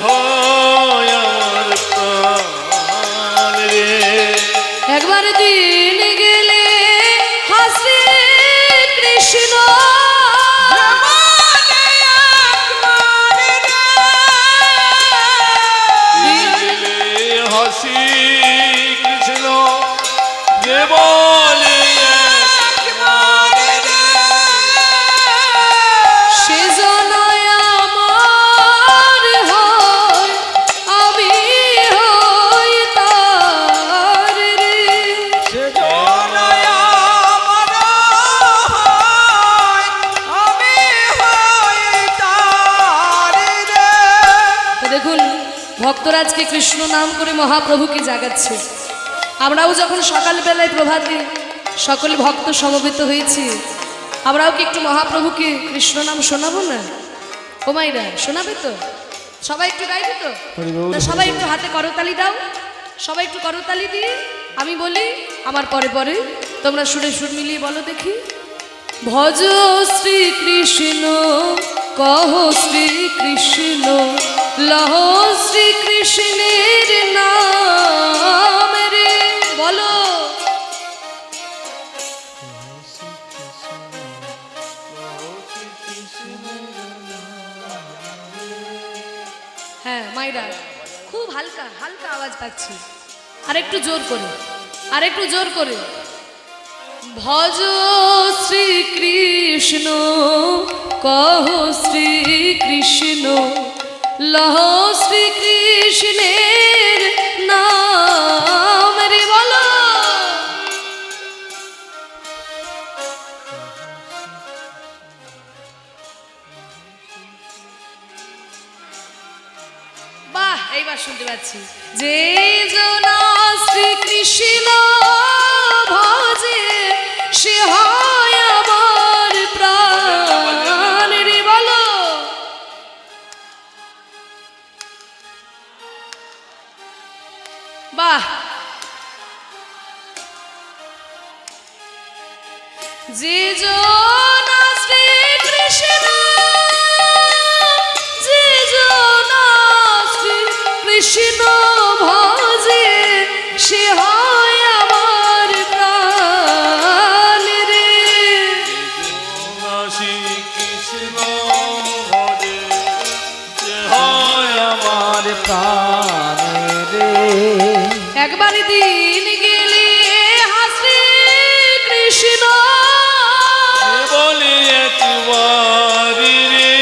হয় আমার প্রাণ রে। একবার দিন গেলে হাসি কৃষ্ণ হাসি কৃষ্ণ যে বলে সে জনায় আমার হয় আমি হই তার রে। দেখুন ভক্তরা আজকে কৃষ্ণ নাম করে মহাপ্রভুকে জাগাচ্ছে। আমরাও যখন সকালবেলায় প্রভাতে সকল ভক্ত সমবেত হয়েছি, আমরাও কি একটু মহাপ্রভুকে কৃষ্ণ নাম শোনাবো না? ও মাইরা শোনাবে তো? সবাই একটু গাইবে তো? তা সবাই একটু হাতে করতালি দাও, সবাই একটু করতালি দিয়ে আমি বলি, আমার পরে পরে তোমরা সুরে সুর মিলিয়ে বলো দেখি। ভজ শ্রী কৃষ্ণ কহ শ্রী কৃষ্ণ লহ শ্রী কৃষ্ণের নাম রে। বলো হ্যাঁ মাইরা, খুব হালকা হালকা আওয়াজ পাচ্ছি, আর একটু জোর করে, আর একটু জোর করে। ভজ শ্রী কৃষ্ণ কহ শ্রী কৃষ্ণ লহ শ্রী কৃষ্ণের নাম রে। বলো বাহ, এইবার শুনতে পাচ্ছি। যে জনা শ্রী কৃষ্ণ ভজে সে হয় আমার প্রাণ রে। বলো বাহ। যে জনা শ্রী কৃষ্ণ, যে জনা শ্রী কৃষ্ণ ভজে সে হয় আমার প্রাণ রে। শ্রী কৃষ্ণ ভজে যে হয় আমার প্রাণ রে। একবার দিন গেলে হাসি কৃষ্ণ বলি একবার রে।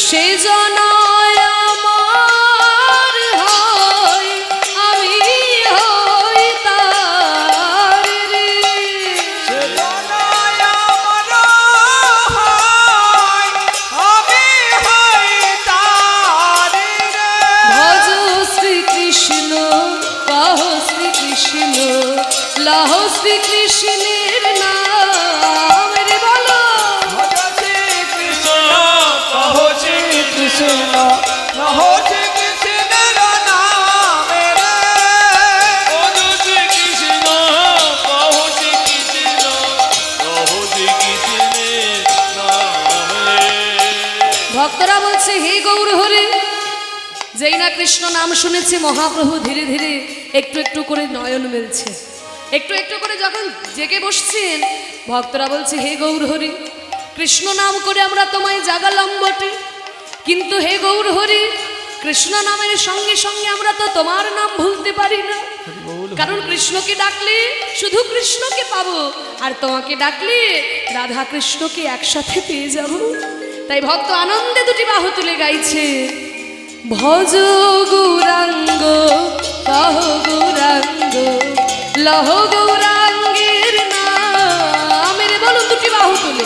সে জনায় আমার হয় আমি হই তার রে। ভজ শ্রী কৃষ্ণ কহ শ্রী কৃষ্ণ লহ শ্রী কৃষ্ণের নাম রে। বলো ভক্তরা বলছে হে গৌর হরি। যেই না কৃষ্ণ নাম শুনেছে মহাপ্রভু ধীরে ধীরে একটু একটু করে নয়ন মেলছে, একটু একটু করে যখন জেগে বসছেন ভক্তরা বলছে হে গৌর হরি, কৃষ্ণ নাম করে আমরা তোমায় জাগালাম বটে, কিন্তু হে গৌর হরি কৃষ্ণ নামের সঙ্গে সঙ্গে আমরা তো তোমার নাম ভুলতে পারি না। কারণ কৃষ্ণকে ডাকলে শুধু কৃষ্ণকে পাবো, আর তোমাকে ডাকলে রাধা কৃষ্ণকে একসাথে পেয়ে যাব। তাই ভক্ত আনন্দে দুটি বাহু তুলে গাইছে। ভজ গৌরাঙ্গ কহ গৌরাঙ্গ লহ গৌরাঙ্গের নাম রে। বলুন দুটি বাহু তুলে,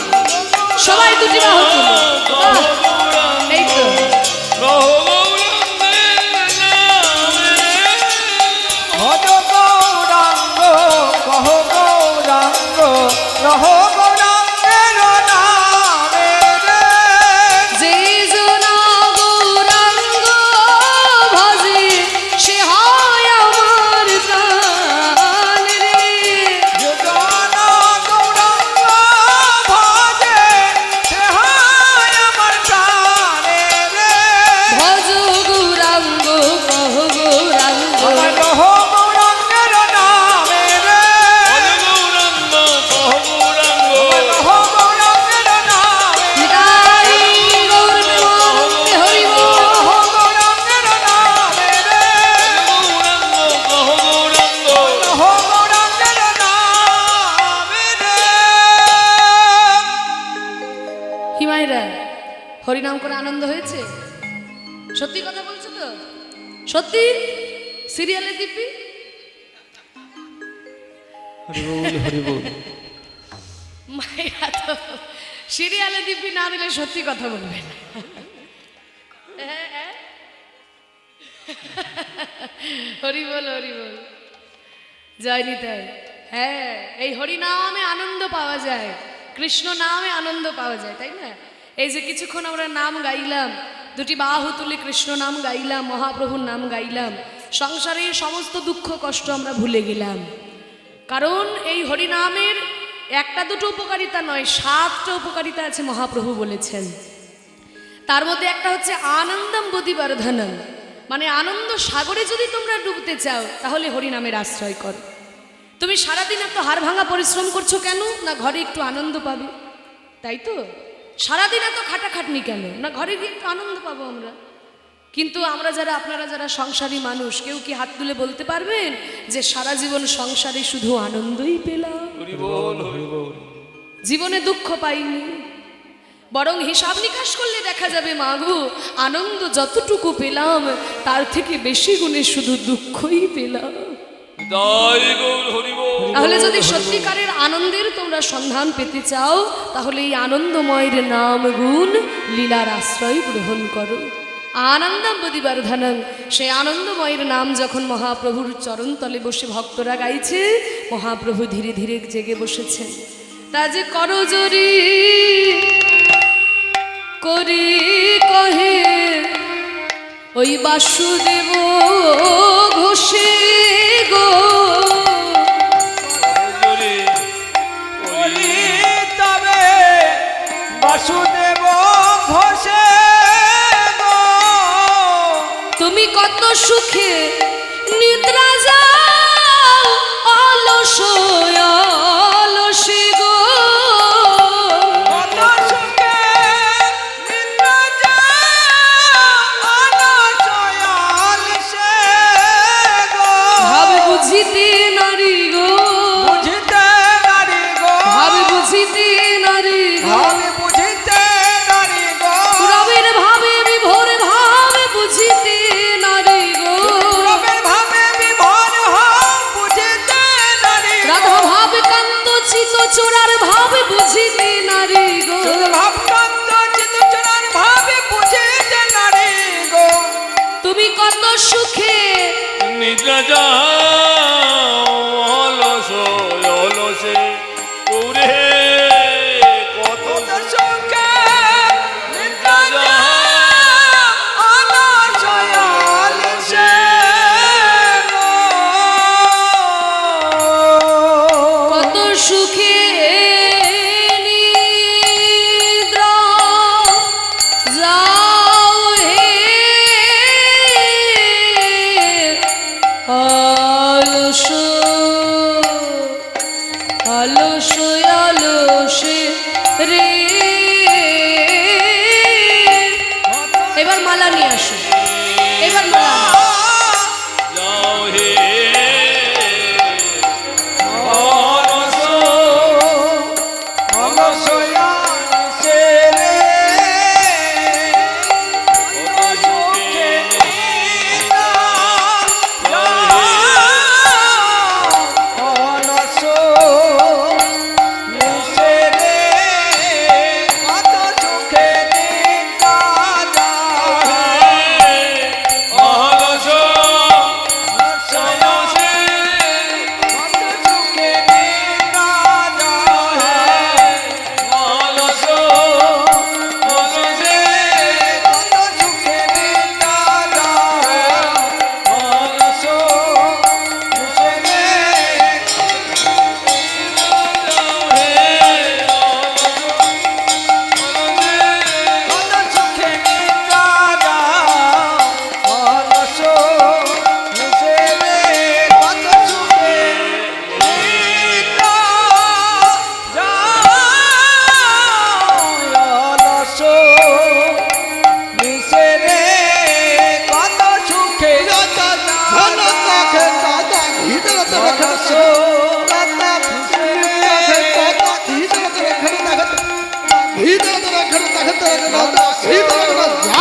সবাই দুটি বাহু তুলে। এই তো ভজ গৌরাঙ্গ কহ গৌরাঙ্গ রহ গৌরাঙ্গের নামে রে। যে জনা গৌরাঙ্গ ভজে সে হয় আমার প্রাণ রে। যোজনা গৌরাঙ্গ ভজে সে হয় আমার প্রাণ আনন্দ হয়েছে? সত্যি কথা বলছো তো? সত্যি? সিরিয়ালে দিব্যি মায়েরা তো সিরিয়ালে দিব্যি না দিলে সত্যি কথা বলবে না। হরি বল, হরি বল, জয় নিতাই। হ্যাঁ, এই হরি নামে আনন্দ পাওয়া যায়, কৃষ্ণ নামে আনন্দ পাওয়া যায়, তাই না? এই যে কিছুক্ষণ আমরা নাম গাইলাম, দুটি বাহু তুলে কৃষ্ণ নাম গাইলাম, মহাপ্রভুর নাম গাইলাম, সংসারের সমস্ত দুঃখ কষ্ট আমরা ভুলে গেলাম। কারণ এই হরি নামের একটা দুটো উপকারিতা নয়, 7টা উপকারিতা আছে মহাপ্রভু বলেছেন। তার মধ্যে একটা হচ্ছে আনন্দম বোধিবর্ধনম, মানে আনন্দ সাগরে যদি তোমরা ডুবতে চাও তাহলে হরি নামের আশ্রয় করো। তুমি সারাদিন এত হাড় ভাঙা পরিশ্রম করছো কেন? না ঘরে একটু আনন্দ পাবে, তাই তো? সারাদিন এত খাটাখাটনি কেন? না ঘরে গিয়ে একটু আনন্দ পাবো আমরা। কিন্তু আমরা যারা, আপনারা যারা সংসারী মানুষ, কেউ কি হাত তুলে বলতে পারবেন যে সারা জীবন সংসারে শুধু আনন্দই পেলাম, জীবনে দুঃখ পাইনি? বরং হিসাব নিকাশ করলে দেখা যাবে মাগো, আনন্দ যতটুকু পেলাম তার থেকে বেশি গুণে শুধু দুঃখই পেলাম। তাহলে যদি সত্যিকারের আনন্দের তোমরা সন্ধান পেতে চাও, তাহলে এই আনন্দময়ের নাম গুণ লীলার আশ্রয় গ্রহণ করো। আনন্দম বোধিবর্ধনম, সেই আনন্দময়ের নাম যখন মহাপ্রভুর চরণতলে বসে ভক্তরা গাইছে, মহাপ্রভু ধীরে ধীরে জেগে বসেছেন। তা যে করজরি করি কহে ওই বাসুদেব ঘোষে গো, তবে বাসুদেব ঘোষে গো, তুমি কত সুখে নিদ্রা যাও অলস অলসে গো, কত সুখে নিদ্রা যাও অলস অলসে গো, ভাবে বুঝিতে নারী গো, বুঝিতে নারী গো, ভাবে বুঝিতে নারী গো, ভাবে বুঝিতে নারী গো, রবির ভাবে বিভোর ভাবে বুঝিতে নারী গো, রবের ভাবে বিভোর হও বুঝিতে নারী গো, রাধা ভাবে কান্ত চিত চোরার ভাবে বুঝিতে নারী গো, ভাবকান্ত চিত্তচরণ ভাবে বুঝিতে নারী গো, তুমি কত সুখে নিদ্রা যাও অলস অলসে ওরে কত কত সুখে নিদ্রা যাও অলস অলসে গো, কত সুখে নিদ্রা যাও হে অলস অলস অলসে রে। এবার মালা নিয়ে আসো, এবার মালা যাও হে অলস অলস অলসে রে, কত সুখে নিদ্রা যাও অলস অলসে রে, কত সুখে নিদ্রা যাও অলস অলসে কত সুখে নিদ্রা যাও অলস অলসে কত সুখে নিদ্রা যাও অলস অলসে রে, কত সুখে নিদ্রা যাও অলস অলসে রে, কত সুখে নিদ্রা যাও অলস অলসে রে, কত সুখে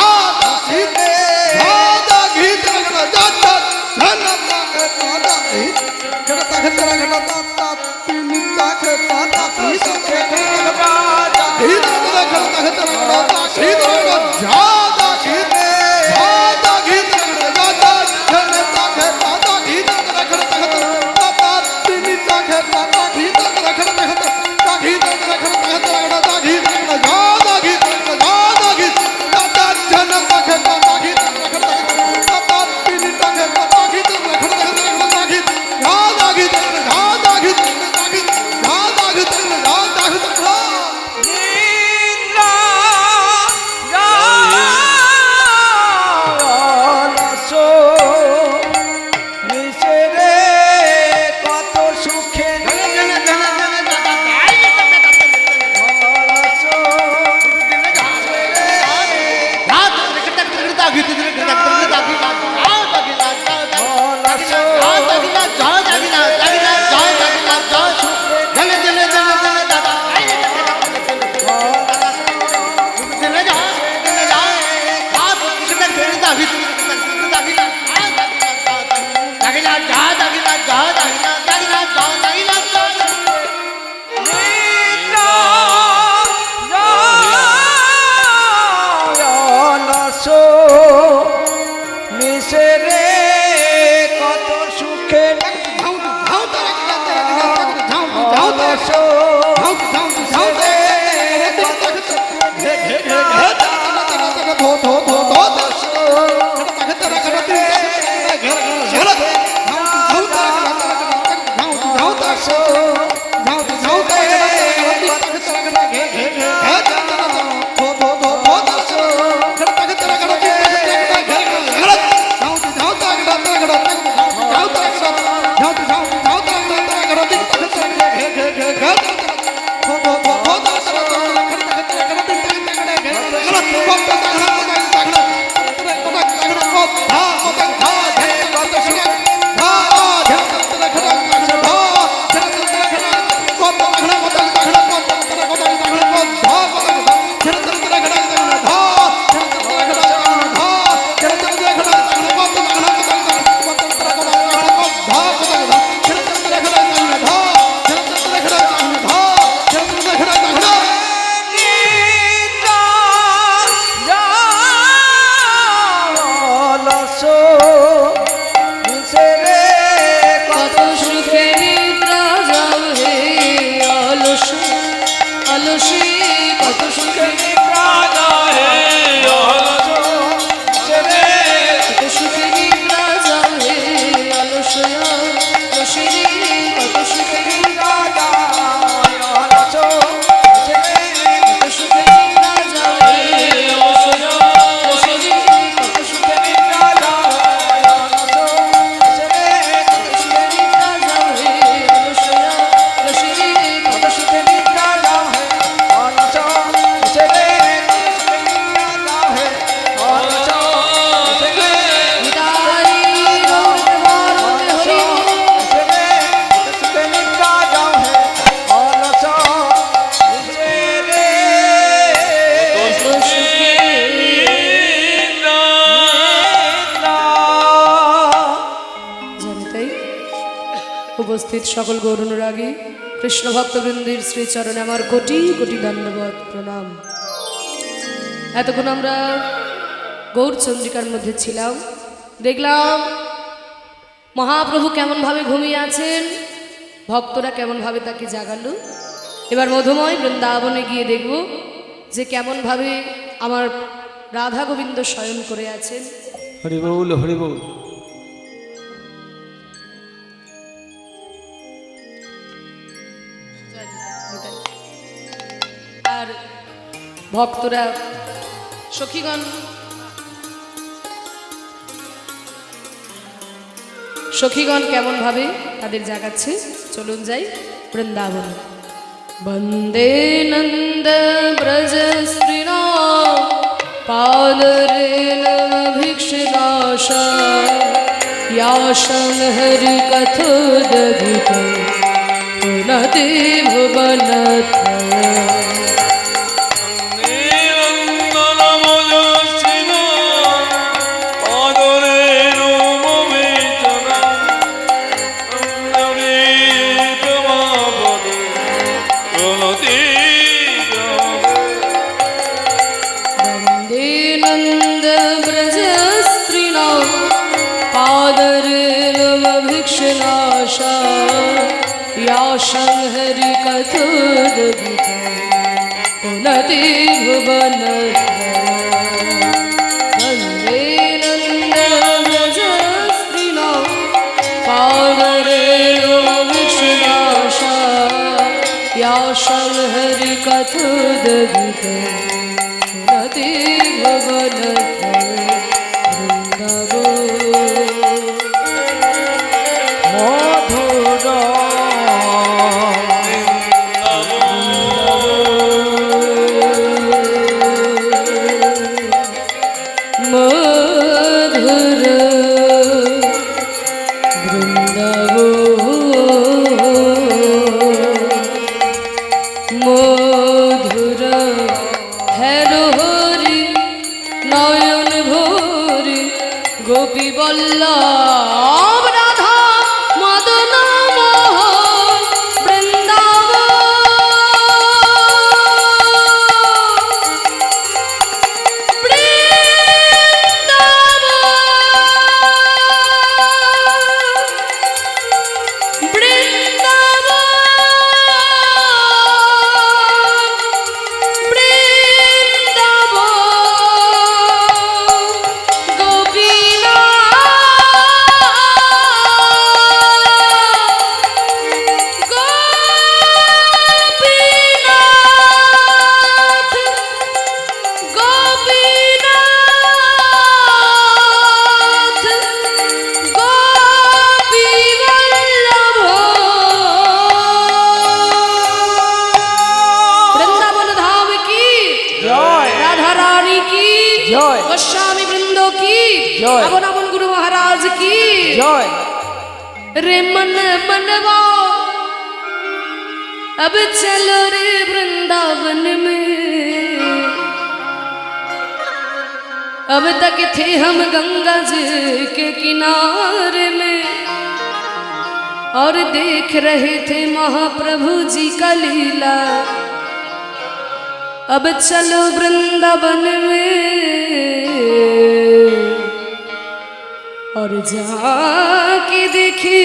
উপস্থিত সকল গৌর অনুরাগী কৃষ্ণ ভক্তবৃন্দের শ্রীচরণে আমার কোটি কোটি ধন্যবাদ প্রণাম। এতক্ষণ আমরা গৌর চন্দ্রিকার মধ্যে ছিলাম, দেখলাম মহাপ্রভু কেমনভাবে ঘুমিয়ে আছেন, ভক্তরা কেমনভাবে তাকে জাগালো। এবার মধুময় বৃন্দাবনে গিয়ে দেখব যে কেমনভাবে আমার রাধা গোবিন্দ শয়ন করে আছেন। হরি বল হরি বল। আর ভক্তরা সখীগণ কেমন ভাবে তাদের জাগাচ্ছে, চলুন যাই বৃন্দাবন। বন্দে নন্দ ব্রজ স্ত্রীণা পালরেণ ভিক্ষিদাশ याशं हरि कथोदधित पुनते भुवनत्रय। Hare वृक्षनाशा या संहरि कथोदगिता पुनति भुवन वन्दे नन्दव्रजस्त्रिणो कामरेणो वृक्षनाशा या संहरि कथोदगिता पुनति भुवन গোপী বল্লভ রাধা মদন মোহন गोस्वामी वृंदो की अवन अवन गुरु महाराज की जय। रे मन मनवा अब चलो रे वृंदावन में, अब तक थे हम गंगा जी के किनारे में और देख रहे थे महाप्रभु जी का लीला। अब चलो वृंदावन में और जाके देखे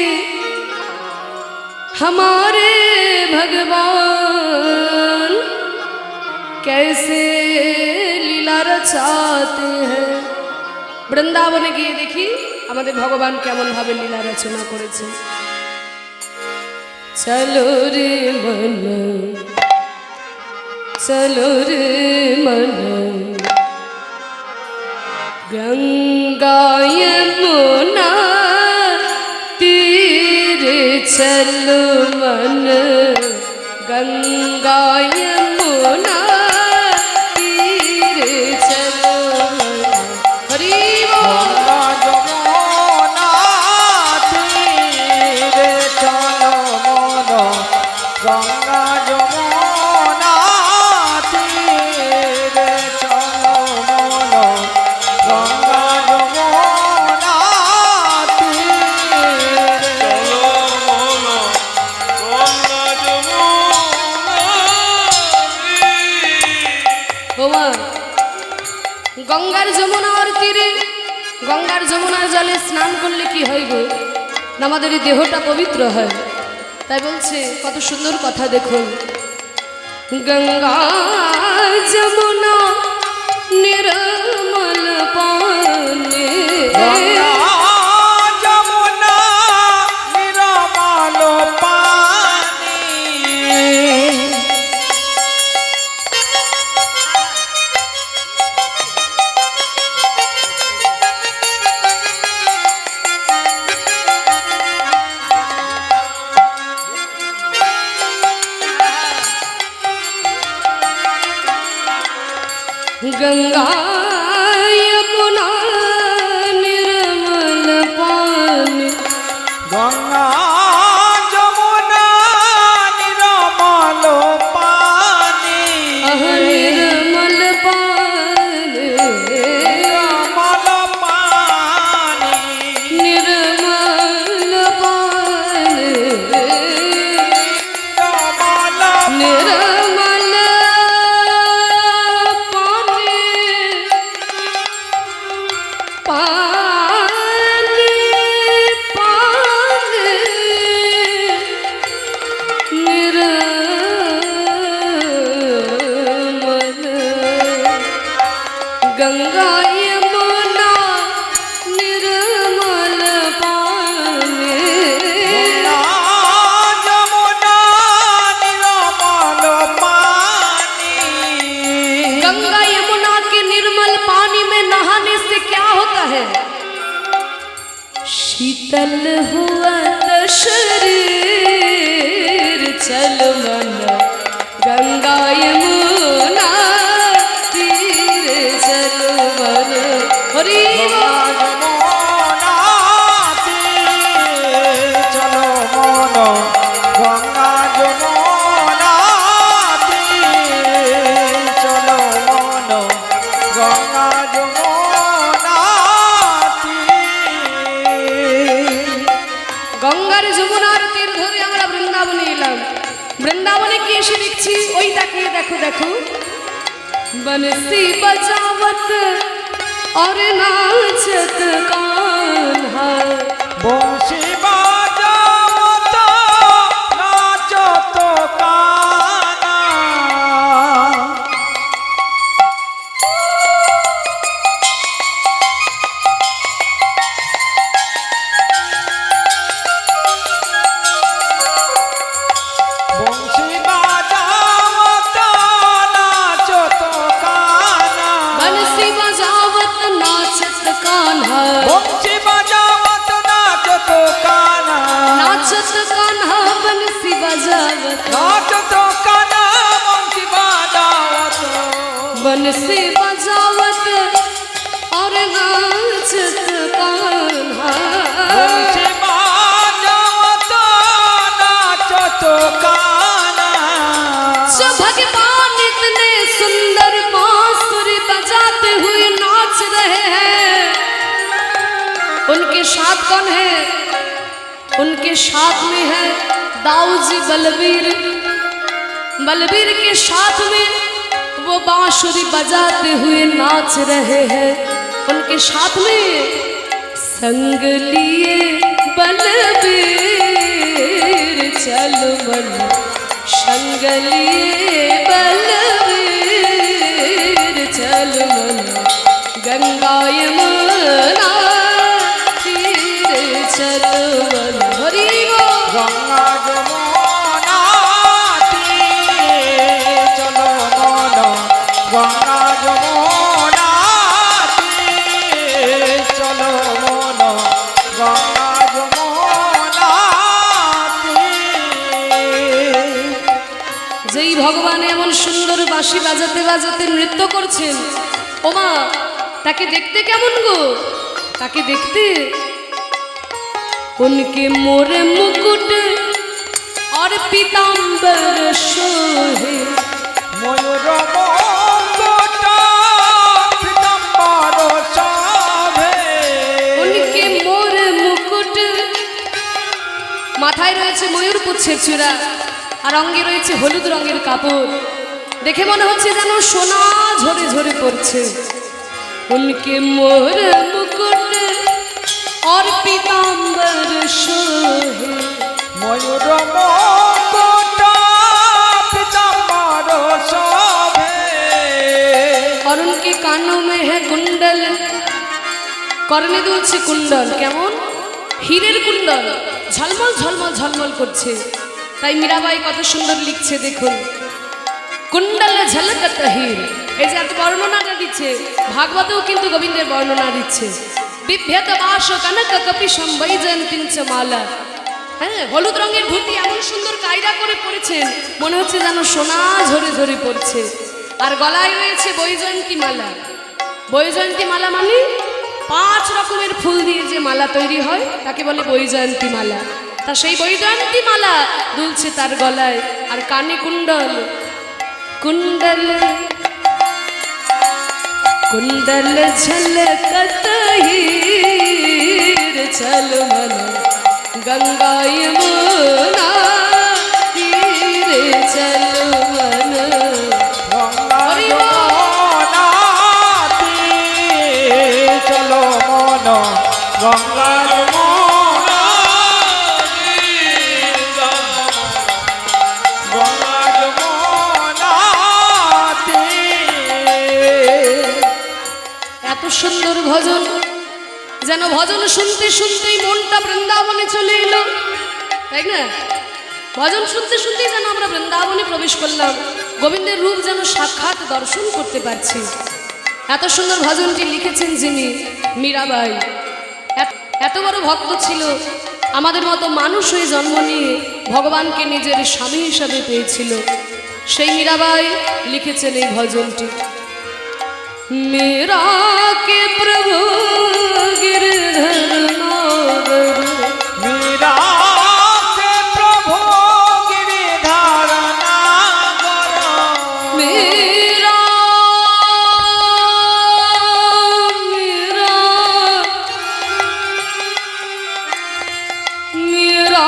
हमारे भगवान कैसे लीला रचाते हैं। বৃন্দাবনে গিয়ে দেখি আমাদের ভগবান কেমন ভাবে লীলা রচনা করেছেন। চলো রে মন चलो रे मन गंगा यमुना तीरे चलो मन गंगा यमुना तीरे चलो मन। हरि बोल। यमुना तीरे चलो मन गंगा यमुना तीरे चलो मन गंगा यमुना तीरे चलो मन गंगा যমুনা গঙ্গার যমুনার তীরে গঙ্গার যমুনার জলে স্নান করলে কি হয় গো, আমাদের এই দেহটা পবিত্র হয়। তাই বলছে কত সুন্দর কথা দেখুন। গঙ্গা যমুনা নির্মল পানি गंगा यमुना निर्मल पानी गंगा यमुना निर्मल पानी गंगा यमुना निर्मल पानी निर्मल पानी निर्मल पानी निर्मल पानी निर्मल निर्मल पानी पानी यमुना निर्मल पानी যমুনা নিরমল পানি गंगा यमुना के निर्मल पानी में नहाने से क्या होता है शीतल हुआ तो शरीर चल मन गंगा यमुना तीर चल मन हरि যমুনা তীরে চলো মন গঙ্গা যমুনা তীরে চলো মন গঙ্গা যমুনা তীরে গঙ্গার যমুনার তীর ধরে আমরা বৃন্দাবনে এলাম বৃন্দাবনে কি এসে দেখছি ওই তাকিয়ে দেখো দেখো बंसी बजावत और नाचत कान्हा বংশী বাজাওত নাচত কানা বংশী বাজাওত নাচত কানা बंसी बजावत नाचत कान्हा বংশী বাজাওত নাচত কানা नाचत कान्हा बंसी बजावत নাচত কানা বংশী বাজাওত बंसी बजावत और नाचत कान्हा বংশী বাজাওত নাচত কানা जो भगवान इतने सुंदर बांसुरी बजाते हुए नाच रहे हैं उनके साथ कौन है उनके साथ में है दाऊजी बलबीर बलबीर के साथ में वो बांसुरी बजाते हुए नाच रहे हैं उनके साथ में संग लिए बलबीर चलो मन संग लिए बलबीर चलो मन गंगा यमुना तीर चलो मन हरि बोल। গঙ্গা যমুনা তীরে চলো মন গঙ্গা যমুনা তীরে চলো মন গঙ্গা যমুনা তীরে যেই ভগবান এমন সুন্দর বাঁশি বাজাতে বাজাতে নৃত্য করছেন ওমা তাকে দেখতে কেমন গো তাকে দেখতে उनके मोरे मुकुट और पीताम्बर सोहे ময়ূর মুকুট পীতাম্বর শোভে उनके मोरे मुकुट মাথায় রয়েছে ময়ূর পুচ্ছের চূড়া আর অঙ্গে রয়েছে হলুদ রঙের কাপড় দেখে মনে হচ্ছে যেন সোনা ঝরে ঝরে পড়ছে उनके मोर मुकुट और पीताम्बर सोहे ময়ূর মুকুট পীতাম্বর শোভে और उनके कानों में है कुंडल कर्णे दुलছে कुंडल কেমন হীরের কুণ্ডল ঝলমল ঝলমল ঝলমল করছে তাই মীরাবাই কত সুন্দর লিখছে দেখুন কুণ্ডল ঝলকত হীর এই যে এত বর্ণনাটা দিচ্ছে ভাগবতেও কিন্তু গোবিন্দের বর্ণনা দিচ্ছে বিভ্যত বাস কনক কপিশম বৈজয়ন্তীং চ মালা হ্যাঁ হলুদ রঙের ধুতি এমন সুন্দর কায়দা করে পরেছেন মনে হচ্ছে যেন সোনা ঝরে ঝরে পড়ছে আর গলায় রয়েছে বৈজয়ন্তী মালা বৈজয়ন্তী মালা মানে 5 রকমের ফুল দিয়ে যে মালা তৈরি হয় তাকে বলে বৈজয়ন্তী মালা তা সেই বৈজয়ন্তী মালা দুলছে তার গলায় আর কানে কুণ্ডল কুণ্ডল कुंडल झलकत हीर चल मन गंगा यमुना तीर चल मन গঙ্গা হরি বল। যমুনা তীরে চলো মন গঙ্গা যমুনা তীরে গঙ্গা যমুনা তীরে এত সুন্দর ভজন, যেন ভজন শুনতে শুনতেই মনটা বৃন্দাবনে চলে এলো, তাই না? ভজন শুনতে শুনতেই যেন আমরা বৃন্দাবনে প্রবেশ করলাম, গোবিন্দের রূপ যেন সাক্ষাৎ দর্শন করতে পারছি। এত সুন্দর ভজনটি লিখেছেন যিনি, মীরাবাই। এত বড় ভক্ত ছিল, আমাদের মতো মানুষ হয়ে জন্ম নিয়ে ভগবানকে নিজের স্বামী হিসাবে পেয়েছিল। সেই মীরাবাই লিখেছেন এই ভজনটি। मेरा के प्रभु गिरधर नागर, मीरा के प्रभु गिरिधर नागर, मेरा मेरा मेरा मेरा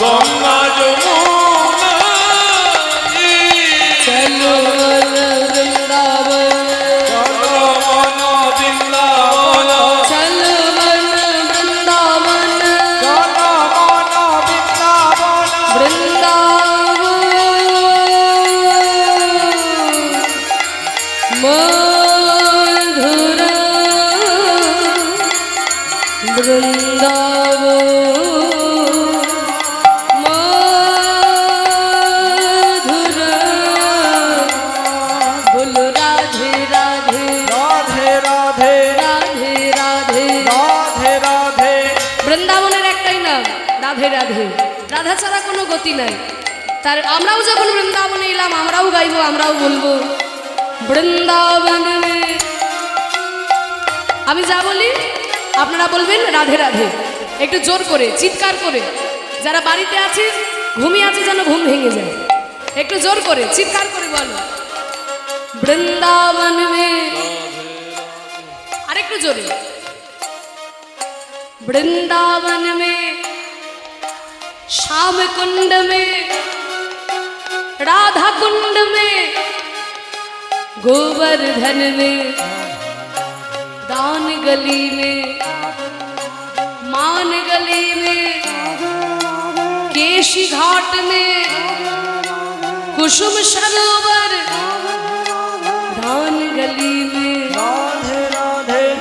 गंगा जमुना चलो वृंदावन, चलो मन वृंदावन, चलो वृंदावन, चलो मन वृंदावन, वृंदावन मधुर वृंदावन রাধে রাধে। রাধা ছাড়া কোনো গতি নাই তার। আমরাও যখন বৃন্দাবনে এলাম আমরাও গাইবো, আমরাও বলবো বৃন্দাবন মে। আমি যা বলি আপনারা বলবেন রাধে রাধে, একটু জোর করে চিৎকার করে। যারা বাড়িতে আছে ঘুমিয়ে আছে যেন ঘুম ভেঙে যায়, একটু জোর করে চিৎকার করে বলো বৃন্দাবন মে। আরেকটু জোরে वृंदावन में, श्याम कुंड में, राधा कुंड में, गोवर्धन में, दान गली में, मान गली में, केशी घाट में, कुसुम सरोवर, दान गली में,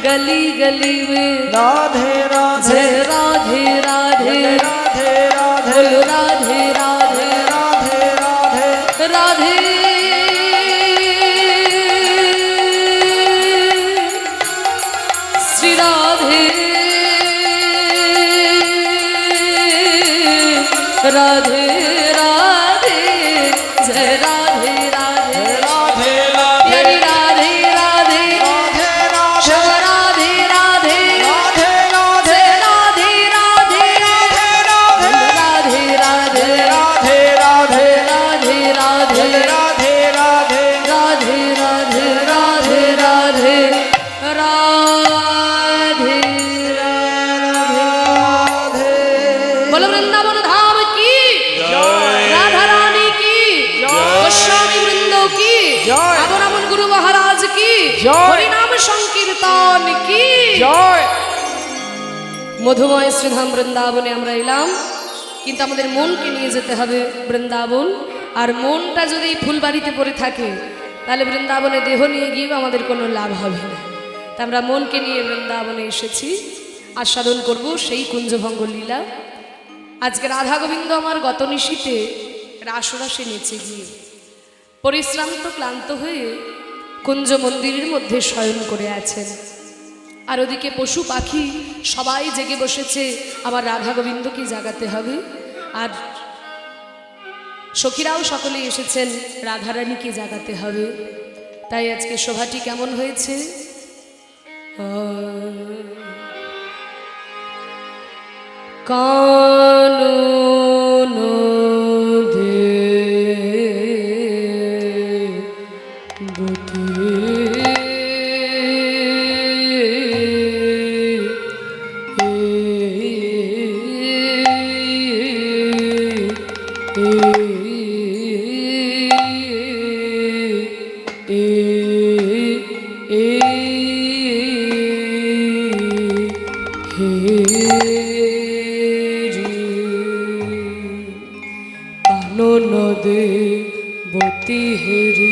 गली गली में राधे राधे राधे राधे राधे राधे बोलो राधे राधे राधे राधे राधे श्री राधे राधे राधे जय राधे राधे राधे प्यारी राधे राधे राधे श्याम राधे राधे জয়। আমন আমন গুরু মহারাজ কি, জয়। হরিনাম সংকীর্তন কি জয়। মধুময় শ্রীধাম বৃন্দাবনে আমরা এলাম, কিন্তু আমাদের মনকে নিয়ে যেতে হবে বৃন্দাবন। আর মনটা যদি ফুলবাড়িতে পড়ে থাকে তাহলে বৃন্দাবনে দেহ নিয়ে গিয়েও আমাদের কোনো লাভ হবে না। তা আমরা মনকে নিয়ে বৃন্দাবনে এসেছি, আস্বাদন করব সেই কুঞ্জভঙ্গ লীলা। আজকে রাধা গোবিন্দ আমার গত নিশীতে রাসরাসে নেচে গিয়ে পরিশ্রান্ত ক্লান্ত হয়ে কুঞ্জ মন্দিরের মধ্যে শয়ন করে আছেন। আর ওদিকে পশু পাখি সবাই জেগে বসেছে, আমার রাধা গোবিন্দকে জাগাতে হবে। আর সখীরাও সকলে এসেছেন রাধারানীকে জাগাতে হবে। তাই আজকে শোভাটি কেমন হয়েছে? কানন দে নদে বতি হেরে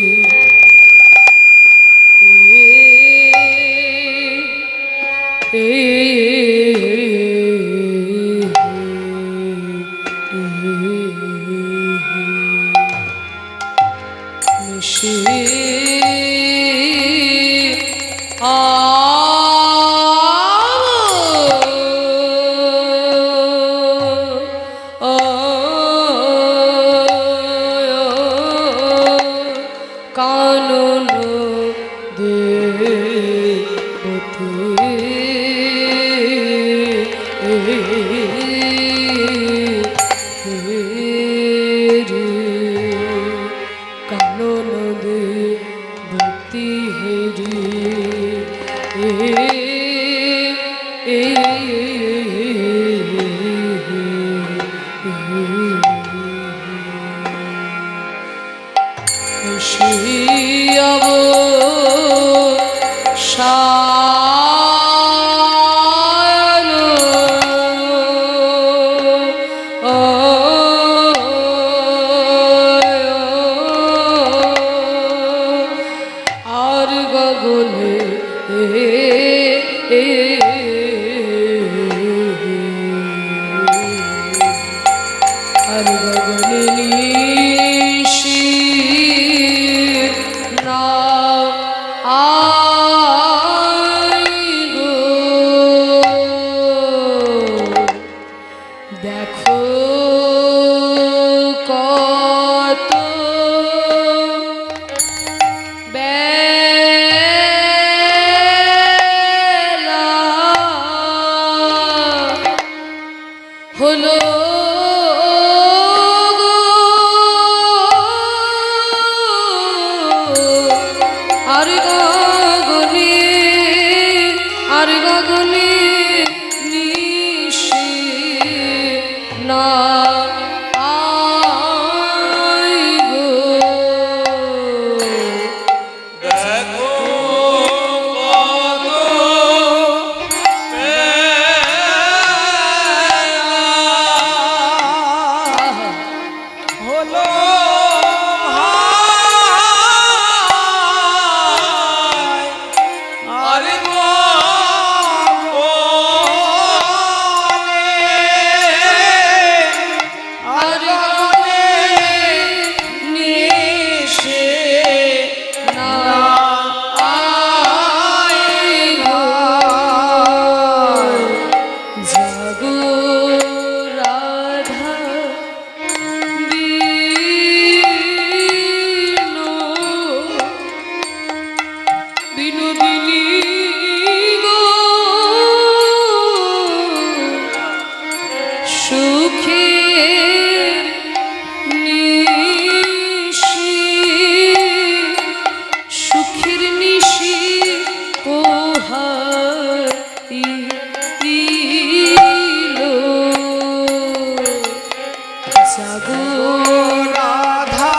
রাধা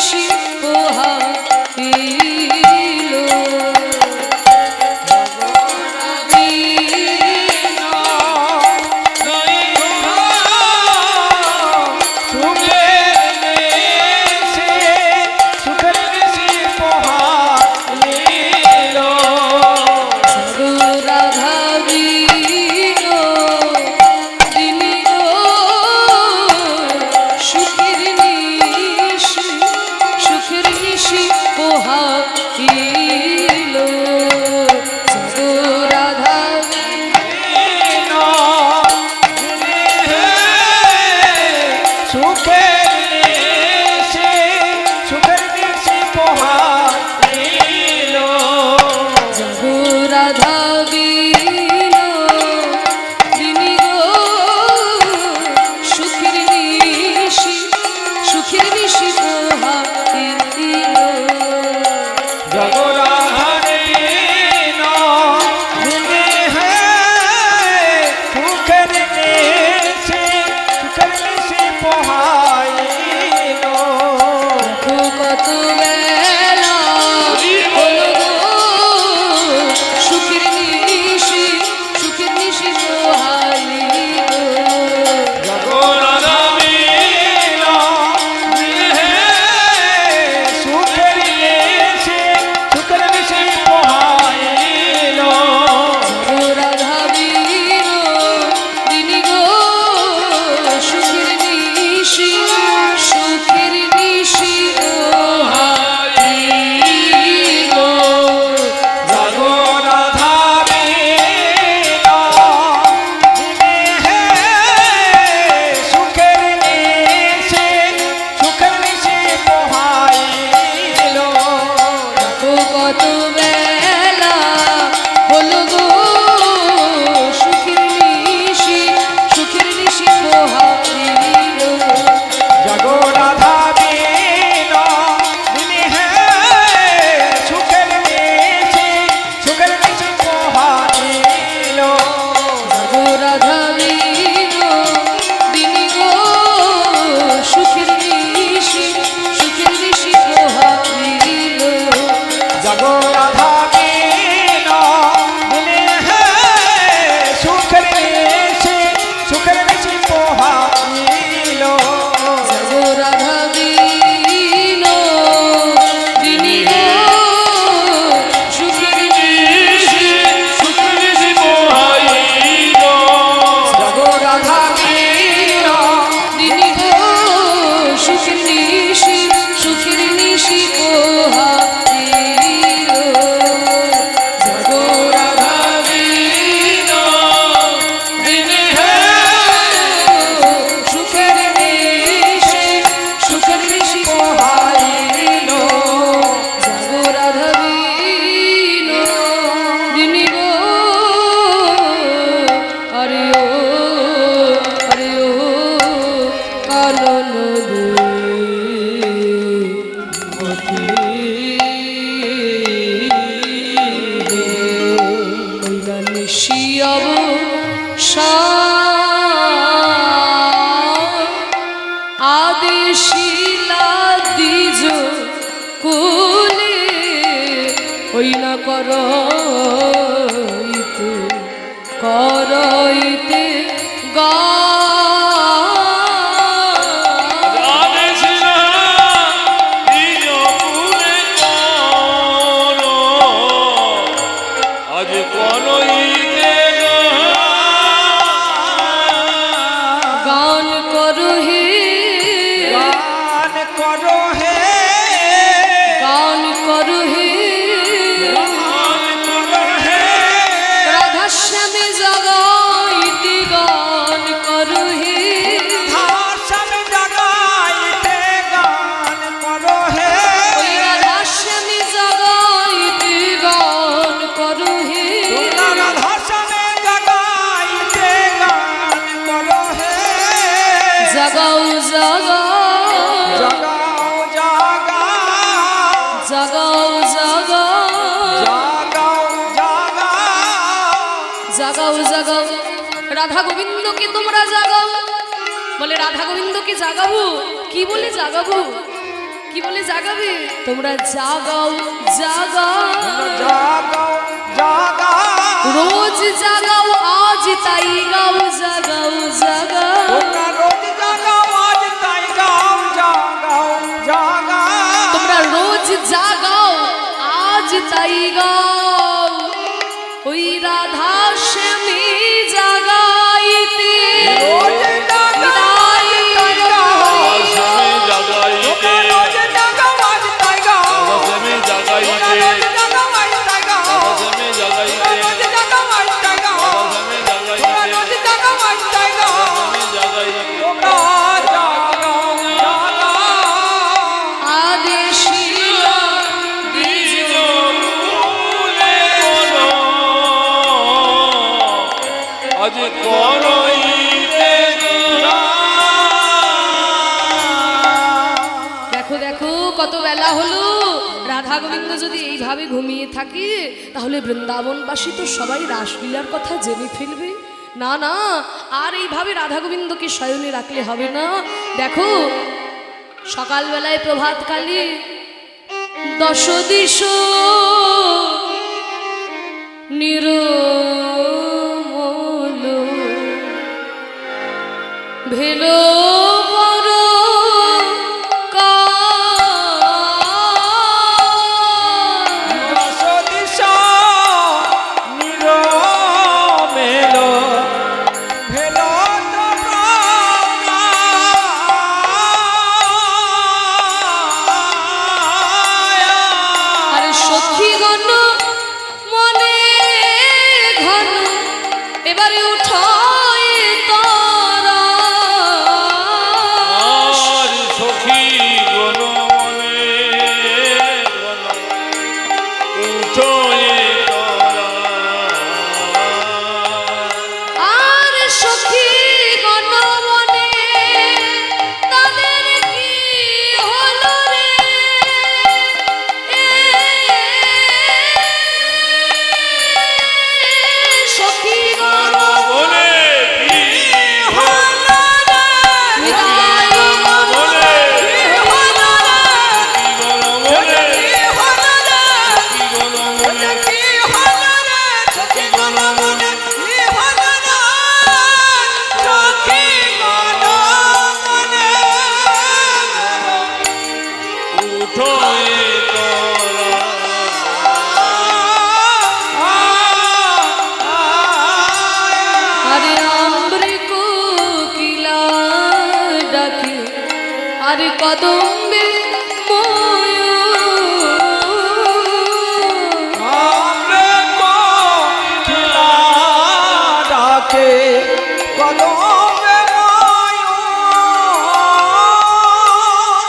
নিশি পোহাইল আদেশিলা দিজ কুলে ওই না করইতে গা জাগাও জাগাও রাধা গোবিন্দকে তোমরা জাগাও। বলে রাধা গোবিন্দকে জাগাবো, কি বলে জাগাবো, কি বলে জাগাবে? তোমরা জাগাও জাগাও জাগাও জাগাও রোজ জাগাও আজ তাই গাও জাগাও জাগাও তোমরা রোজ জাগাও আজ তাই গাও জাগাও জাগাও তোমরা রোজ জাগাও আজ তাই গাও ওই রাধা শ্যামী জাগাইতে রোজ জাগাও আজ তাই গাও স্বামী জাগাইতে রোজ জাগাও আজ তাই গাও স্বামী জাগাইতে রোজ জাগাও আজ তাই গাও স্বামী জাগাইতে রোজ জাগাও আজ তাই গাও স্বামী জাগাইতে রোজ জাগাও আজ তাই গাও স্বামী জাগাইতে তোমরা জাগাও জাগাও আদেশিয়া আজ করইতে দেখো দেখো কত বেলা হলো। রাধা গোবিন্দ যদি এইভাবে ঘুমিয়ে থাকে তাহলে বৃন্দাবনবাসী তো সবাই রাসলীলার কথা জেনে ফেলবে। না না, আর এইভাবে রাধা গোবিন্দকে শয়নে রাখলে হবে না। দেখো সকালবেলায় প্রভাতকালে দশ দিশ নিরমল ভেলো বড় দশ দিশা নিরমেলো ভেলো আরে সখীগণ মনে ঘন এবারে উঠায় তারা আর সখী গণ মনে উঠোয়ে তারা আর সখীগণ মনে তাদের কি হলো রে সখীগণ বলে কি হলো রে বিদায় গো বলে কি বলো বলে কি বলো বলে উঠোয়ে তারা আরে আমরে কোকিলা ডাকে আরে কদম্বে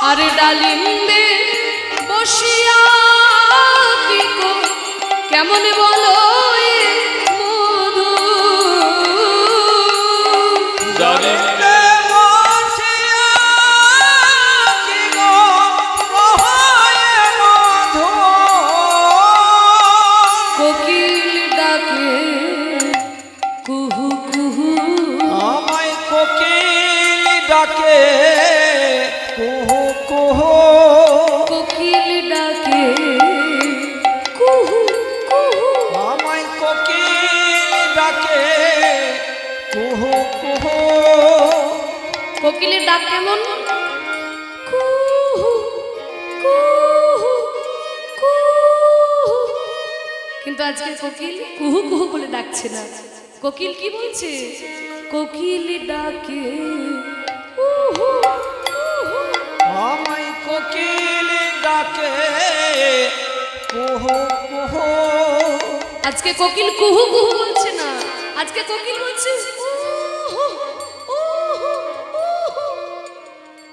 আরে ডালিম্বে বসিয়া কি গো কেমন বলো এ মধু জানি কোকিল ডাকে কুহু কুহু আমায় কোকিল ডাকে কুহু কুহু কোকিল ডাকে কুহু কুহু আমায় কোকিল ডাকে কুহু কুহু কোকিলের ডাক কেমন? কুহু কুহু কুহু। কিন্তু আজকে কোকিল কুহু কুহু বলে ডাকছে না। কোকিল কি বলছে? কোকিল ডাকে কুহু কুহু। আমায় কোকিল ডাকে কুহু কুহু আজকে কোকিল কুহু কুহু বলছে না, আজকে কোকিল বলছে উহু, উহু, উহু।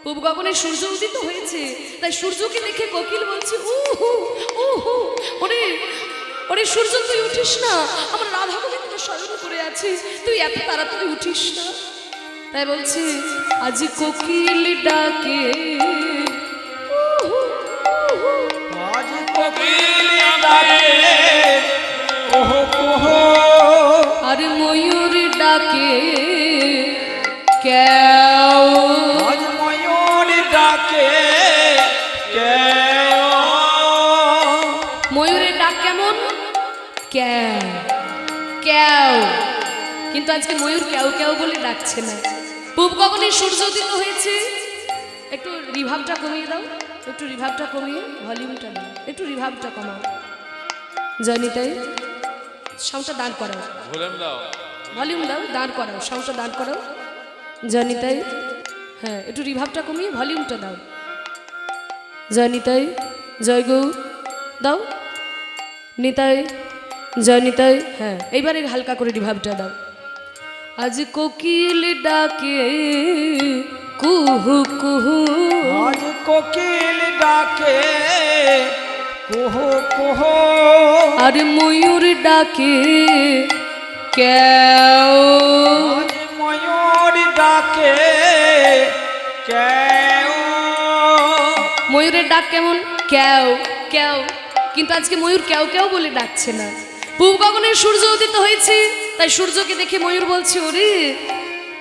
পূব গগনে সূর্য উদিত হয়েছে, তাই সূর্যকে দেখে কোকিল বলছে উহু উহু। ওরে ওরে সূর্য তুই উঠিস না, আমার রাধা গোবিন্দ শয়ন করে আছে, তুই এত তাড়াতাড়ি উঠিস না। তাই বলছে আজ কোকিল ডাকে উহু, উহু। আজ কোকিল ডাকে কুহু কুহু আরে ময়ূর ডাকে কেউ আজ ময়ূর ডাকে কে ডাক কেমন? ক্যাও ক্যাও। কিন্তু আজকে ময়ূর ক্যাও ক্যাও বলে ডাকছে না। পূব গগনে সূর্য উদিত হয়েছে। একটু রিভাবটা কমিয়ে দাও, একটু রিভাবটা কমিয়ে ভলিউমটা দাও, একটু রিভাবটা কমাও। জয়নিতাই সাউন্ডটা দাঁড় করাও, ভলিউম দাও, ভলিউম দাও, দাঁড় করাও, সাউন্ডটা দাঁড় করাও। জয়নিতাই, হ্যাঁ একটু রিভাবটা কমিয়ে ভলিউমটা দাও। জয়নিতাই, জয় গৌ দাও। নিতাই, জয় নিতাই, হ্যাঁ এইবারে হালকা করে রিভাবটা দাও। আজ কোকিল ডাকে কুহু কুহু, আজ কোকিল ডাকে কুহু কুহু, আর ময়ূর ডাকে ক্যাও। আজ ময়ূর ডাকে কেউ। ময়ূরের ডাক কেমন? ক্যাও ক্যাও। কিন্তু আজকে ময়ূর ক্যাও ক্যাও বলে ডাকছে না। পূব গগনে সূর্য উদিত হয়েছে, তাই সূর্যকে দেখে ময়ূর বলছে ওরে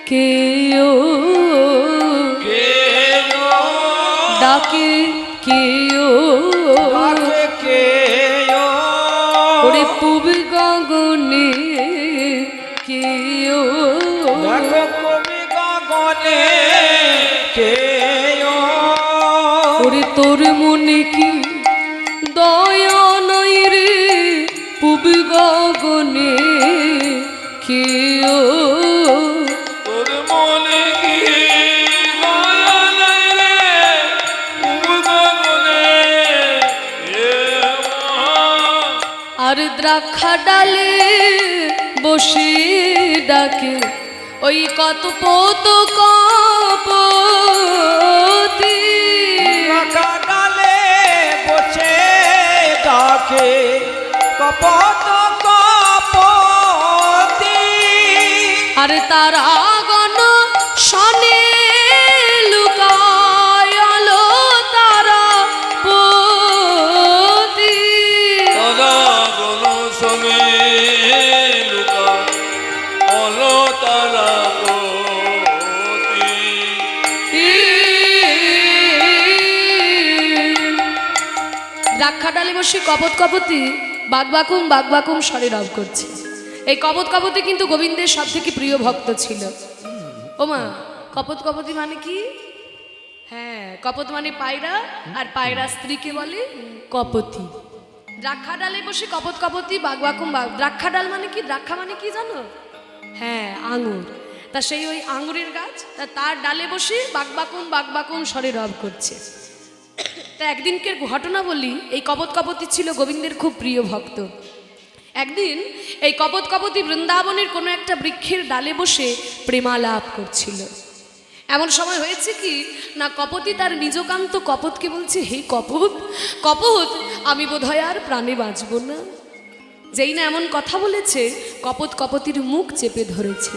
কেও, ডাকে কেও, ডাকে কেউ। ওরে পূব গগনে কেও, দেখো কবি গগনে কেউ। ওরে তোর মনে কি দয়া নাই রে পূব গগনে কেও। তোর মনে কি দয়া নাই রে পূব গগনে আর দ্রাক্ষা ডালে বসে ডাকে ওই কত পোত কপতি। রাখা ডালে বসে ডাকে কপত কপতি। আর তারা গণ শনে লুকায় আলো তারা পতি। তারা গণ সঙ্গে লুকা অলো তারা পতি। দ্রাক্ষা ডালে বসে কপত কপতি বাগবাকুম বাগবাকুম স্বরে রব করছে। এই কপত কপতি কিন্তু গোবিন্দের সব থেকে প্রিয় ভক্ত ছিল। ওমা কপত কপতি মানে কি? হ্যাঁ কপত মানে পায়রা, আর পায়রা স্ত্রীকে বলে কপতি। দ্রাক্ষা ডালে বসে কপত কপতি বাগবাকুম দ্রাক্ষা ডাল মানে কি? দ্রাক্ষা মানে কি জানো? হ্যাঁ আঙুর। তা সেই ওই আঙুরের গাছ, তার ডালে বসে বাগবাকুম বাগবাকুম স্বরে রব করছে। তা একদিনকের ঘটনা বলি, এই কপত কপতি ছিল গোবিন্দের খুব প্রিয় ভক্ত। একদিন এই কপত কপতি বৃন্দাবনের কোনো একটা বৃক্ষের ডালে বসে প্রেমালাপ করছিল। এমন সময় হয়েছে কি না, কপতি তার নিজকান্ত কপতকে বলছে, হে কপত, কপত আমি বোধহয় আর প্রাণে বাঁচব না। যেই না এমন কথা বলেছে, কপত কপতির মুখ চেপে ধরেছে।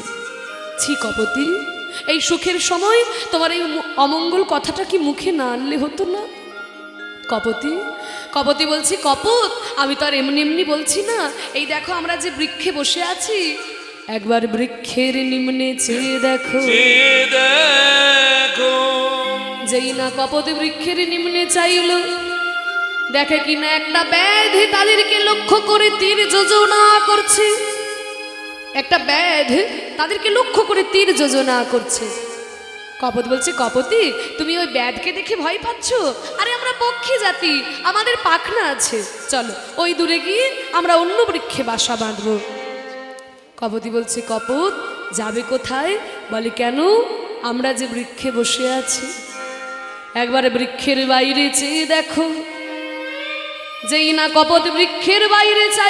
ছি কপতি, এই সুখের সময় তোমার এই অমঙ্গল কথাটা কি মুখে না আনলে হতো না? কপতি, কপতি বলছি, কপত আমি তো আর এমনি এমনি বলছি না। এই দেখো আমরা যে বৃক্ষে বসে আছি, একবার বৃক্ষের নিম্নে চেয়ে দেখো। দেখো যেই না কপতি বৃক্ষের নিম্নে চাইল, দেখে কিনা একটা ব্যাধি তাদেরকে লক্ষ্য করে তীর যোজনা করছে। একটা ব্যাধ তাদেরকে লক্ষ্য করে তীর যোজনা করছে। কপত বলছে, কপতি তুমি ওই ব্যাধকে দেখে ভয় পাচ্ছ? আরে আমরা পক্ষী জাতি, আমাদের পাখনা আছে, চলো ওই দূরে গিয়ে আমরা অন্য বৃক্ষে বাসা বাঁধব। কপতি বলছে, কপত যাবে কোথায়? বলে কেন, আমরা যে বৃক্ষে বসে আছি, একবারে বৃক্ষের বাইরে চেয়ে দেখো। যেই না কপত বৃক্ষের বাইরে